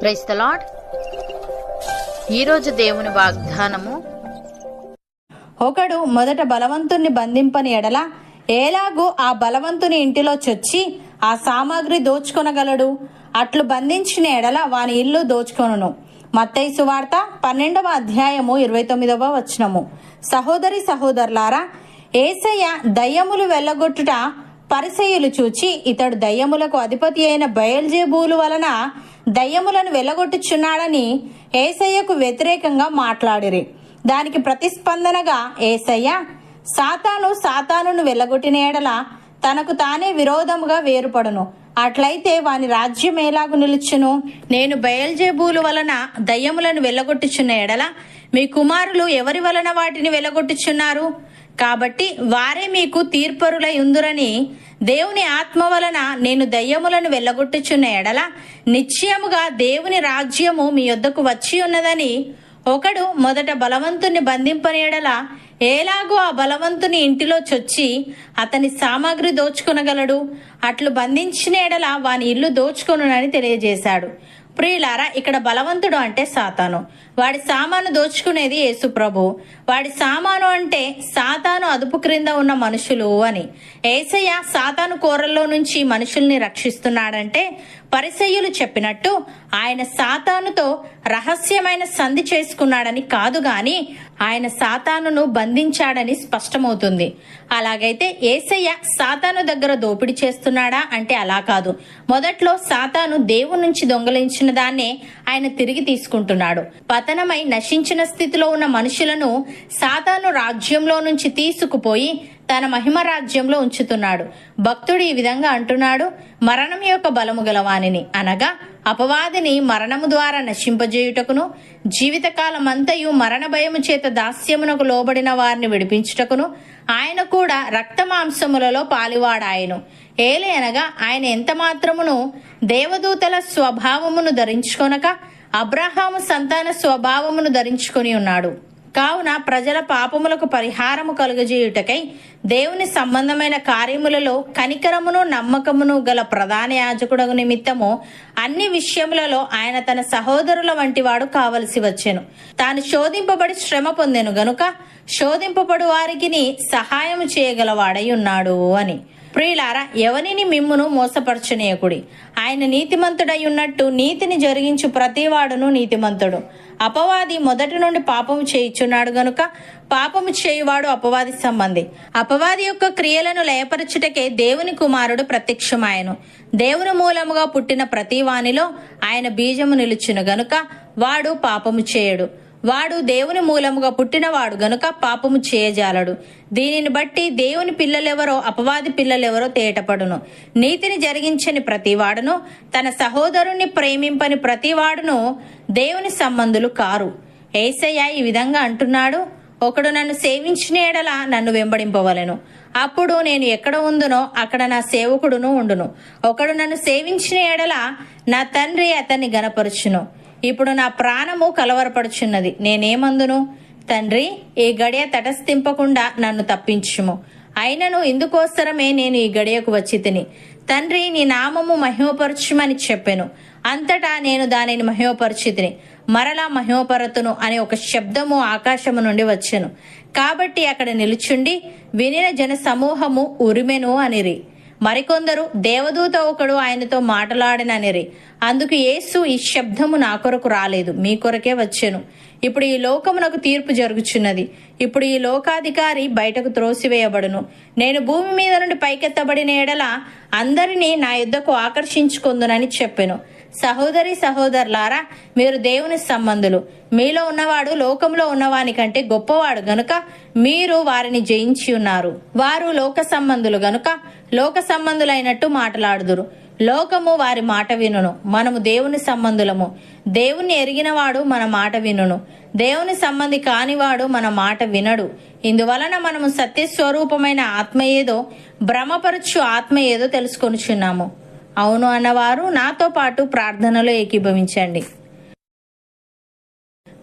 Praise the lord. ఈరోజు దేవుని వాగ్దానము, ఒకడు మొదట బలవంతుణ్ణి బంధింపని ఎడల ఏలాగూ ఆ బలవంతుని ఇంటిలో చొచ్చి ఆ సామాగ్రి దోచుకొనగలడు. అట్లు బంధించిన ఎడల వాని ఇల్లు దోచుకొనును. మత్తయి సువార్త 12వ అధ్యాయము 29వ వచనము. సహోదరి సహోదరులారా, యేసయ్య దయ్యములు వెళ్ళగొట్టుట పరిసయ్యులు చూచి, ఇతడు దయ్యములకు అధిపతి అయిన బయల్జెబూలు వలన దయ్యములను వెళ్ళగొట్టుచున్నాడని యేసయ్యకు వ్యతిరేకంగా మాట్లాడిరి. దానికి ప్రతిస్పందనగా యేసయ్య, సాతానును వెళ్ళగొట్టిన ఎడల తనకు తానే విరోధముగా వేరుపడును. అట్లయితే వాని రాజ్యం ఎలాగు నిలుచును? నేను బయల్జెబూలు వలన దయ్యములను వెళ్ళగొట్టుచున్న ఎడల మీ కుమారులు ఎవరి వలన వాటిని వెళ్ళగొట్టుచున్నారు? కాబట్టి వారే మీకు తీర్పరులై ఉందురని దేవుని ఆత్మ వలన నేను దయ్యములను వెళ్ళగొట్టుచున్న ఎడల నిశ్చయముగా దేవుని రాజ్యము మీ యొద్దకు వచ్చి ఉన్నదని ఒకడు మొదట బలవంతుని బంధింపని ఎడల ఏలాగో ఆ బలవంతుని ఇంటిలో చొచ్చి అతని సామాగ్రి దోచుకొనగలడు. అట్లు బంధించిన ఎడల వాని ఇల్లు దోచుకొనునని తెలియజేశాడు. ప్రియులారా, ఇక్కడ బలవంతుడు అంటే సాతాను. వాడి సామాను దోచుకునేది యేసు ప్రభు. వాడి సామాను అంటే సాతాను అదుపు క్రింద ఉన్న మనుషులు అని. యేసయ్య సాతాను కోరల్లో నుంచి మనుషుల్ని రక్షిస్తున్నాడంటే పరిసయ్యులు చెప్పినట్టు ఆయన సాతానుతో రహస్యమైన సంధి చేసుకున్నాడని కాదు గాని ఆయన సాతానును బంధించాడని స్పష్టమవుతుంది. అలాగైతే యేసయ్య సాతాను దగ్గర దోపిడీ చేస్తున్నాడా అంటే అలా కాదు. మొదట్లో సాతాను దేవుని నుంచి దొంగలించిన దాన్నే ఆయన తిరిగి తీసుకుంటున్నాడు. పతనమై నశించిన స్థితిలో ఉన్న మనుషులను సాతాను రాజ్యంలో నుంచి తీసుకుపోయి తన మహిమ రాజ్యంలో ఉంచుతున్నాడు. భక్తుడు ఈ విధంగా అంటున్నాడు, మరణం యొక్క బలము గలవానిని అనగా అపవాదిని మరణము ద్వారా నశింపజేయుటకును, జీవితకాలమంతయు మరణ భయము చేత దాస్యమునకు లోబడిన వారిని విడిపించుటకును ఆయన కూడా రక్త మాంసములలో పాలివాడాయను. ఏలే అనగా ఆయన ఎంత మాత్రమును దేవదూతల స్వభావమును ధరించుకొనక అబ్రహాము సంతాన స్వభావమును ధరించుకొని ఉన్నాడు. కావున ప్రజల పాపములకు పరిహారము కలుగజేయుటకై దేవుని సంబంధమైన కార్యములలో కనికరమును నమ్మకమును గల ప్రధాన యాజకుడు నిమిత్తము అన్ని విషయములలో ఆయన తన సహోదరుల వంటి వాడు కావలసి వచ్చెను. తాను శోధింపబడి శ్రమ పొందెను గనుక శోధింపబడు వారికి సహాయము చేయగలవాడై ఉన్నాడు అని. ప్రియులారా, ఎవనిని మిమ్మును మోసపరచనీయకుడి. ఆయన నీతిమంతుడై ఉన్నట్టు నీతిని జరిగించు ప్రతివాడును నీతిమంతుడు. అపవాది మొదటి నుండి పాపము చేయుచున్నాడు గనుక పాపము చేయువాడు అపవాది సంబంధి. అపవాది యొక్క క్రియలను లయపరచుటకే దేవుని కుమారుడు ప్రత్యక్షమాయను. దేవుని మూలముగా పుట్టిన ప్రతి వానిలో ఆయన బీజము నిలుచును గనుక వాడు పాపము చేయడు. వాడు దేవుని మూలముగా పుట్టినవాడు గనుక పాపము చేయజాలడు. దీనిని బట్టి దేవుని పిల్లలెవరో అపవాది పిల్లలెవరో తేటపడును. నీతిని జరిగించని ప్రతివాడును తన సహోదరుణ్ణి ప్రేమింపని ప్రతివాడును దేవుని సంబంధులు కారు. యేసయ్య ఈ విధంగా అంటున్నాడు, ఒకడు నన్ను సేవించిన ఎడల నన్ను వెంబడింపవలెను. అప్పుడు నేను ఎక్కడ ఉందునో అక్కడ నా సేవకుడును ఉండును. ఒకడు నన్ను సేవించిన ఎడల నా తండ్రి అతన్ని గనపరుచును. ఇప్పుడు నా ప్రాణము కలవరపడుచున్నది. నేనేమందును? తండ్రి, ఈ గడియ తటస్థింపకుండా నన్ను తప్పించుము. అయినను ఇందుకోసరమే నేను ఈ గడియకు వచ్చి తిని. తండ్రి, నీ నామము మహిమపరచుమని చెప్పెను. అంతటా నేను దానిని మహిమపరచితిని, మరలా మహిమపరతును అనే ఒక శబ్దము ఆకాశము నుండి వచ్చెను. కాబట్టి అక్కడ నిలుచుండి వినిన జన సమూహము ఉరిమెను అనిరి. మరికొందరు దేవదూత ఒకడు ఆయనతో మాట్లాడిననిరి. అందుకు యేసు, ఈ శబ్దము నా కొరకు రాలేదు, మీ కొరకే వచ్చెను. ఇప్పుడు ఈ లోకమునకు తీర్పు జరుగుచున్నది. ఇప్పుడు ఈ లోకాధికారి బయటకు త్రోసివేయబడును. నేను భూమి మీద నుండి పైకెత్తబడిన ఎడల అందరినీ నా యుద్ధకు ఆకర్షించుకొందునని చెప్పెను. సహోదరి సహోదరులారా, మీరు దేవుని సంబంధులు. మీలో ఉన్నవాడు లోకంలో ఉన్నవాని కంటే గొప్పవాడు గనుక మీరు వారిని జయించి ఉన్నారు. వారు లోక సంబంధులు గనుక లోక సంబంధులైనట్టు మాట్లాడుదురు. లోకము వారి మాట వినును. మనము దేవుని సంబంధులము. దేవుణ్ణి ఎరిగినవాడు మన మాట వినును. దేవుని సంబంధి కానివాడు మన మాట వినడు. ఇందువలన మనము సత్యస్వరూపమైన ఆత్మ ఏదో, భ్రమపరచు ఆత్మ ఏదో తెలుసుకొనుచున్నాము. అవును అన్నవారు నాతో పాటు ప్రార్థనలో ఏకీభవించండి.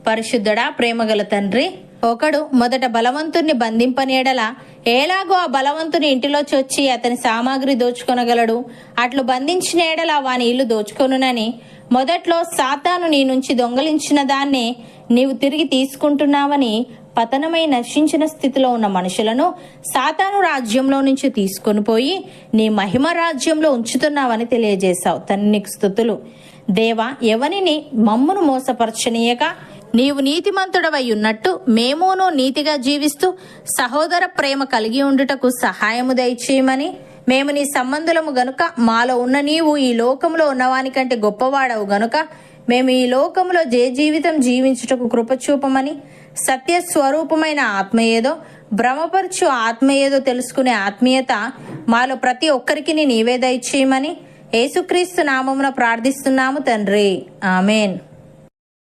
పరిశుద్ధుడా, ప్రేమగల తండ్రి, ఒకడు మొదట బలవంతుణ్ణి బంధింపని ఎడల ఏలాగో ఆ బలవంతుని ఇంటిలో చొచ్చి అతని సామాగ్రి దోచుకొనగలడు. అట్లు బంధించిన ఎడల వాని ఇల్లు దోచుకొనునని మొదట్లో సాతాను నీ నుంచి దొంగలించిన దాన్నే నీవు తిరిగి తీసుకుంటున్నావని పతనమై నశించిన స్థితిలో ఉన్న మనుషులను సాతాను రాజ్యంలో నుంచి తీసుకొని పోయి నీ మహిమ రాజ్యంలో ఉంచుతున్నావని తెలియజేశావు. తండ్రి నీకు స్తుతులు. దేవా, ఎవరిని మమ్మును మోసపరచనీయక నీవు నీతిమంతుడవై ఉన్నట్టు మేమును నీతిగా జీవిస్తూ సహోదర ప్రేమ కలిగి ఉండుటకు సహాయము దయచేయమని, మేము నీ సంబంధులము గనుక మాలో ఉన్న నీవు ఈ లోకంలో ఉన్నవానికంటే గొప్పవాడవు గనుక మేము ఈ లోకంలో జీవితం జీవించుటకు కృపచూపమని, సత్య స్వరూపమైన ఆత్మ ఏదో, భ్రమపరచు ఆత్మ ఏదో తెలుసుకునే ఆత్మీయత మాలో ప్రతి ఒక్కరికి నీవే దయచేయమని యేసుక్రీస్తు నామమున ప్రార్థిస్తున్నాము తండ్రి. ఆమెన్.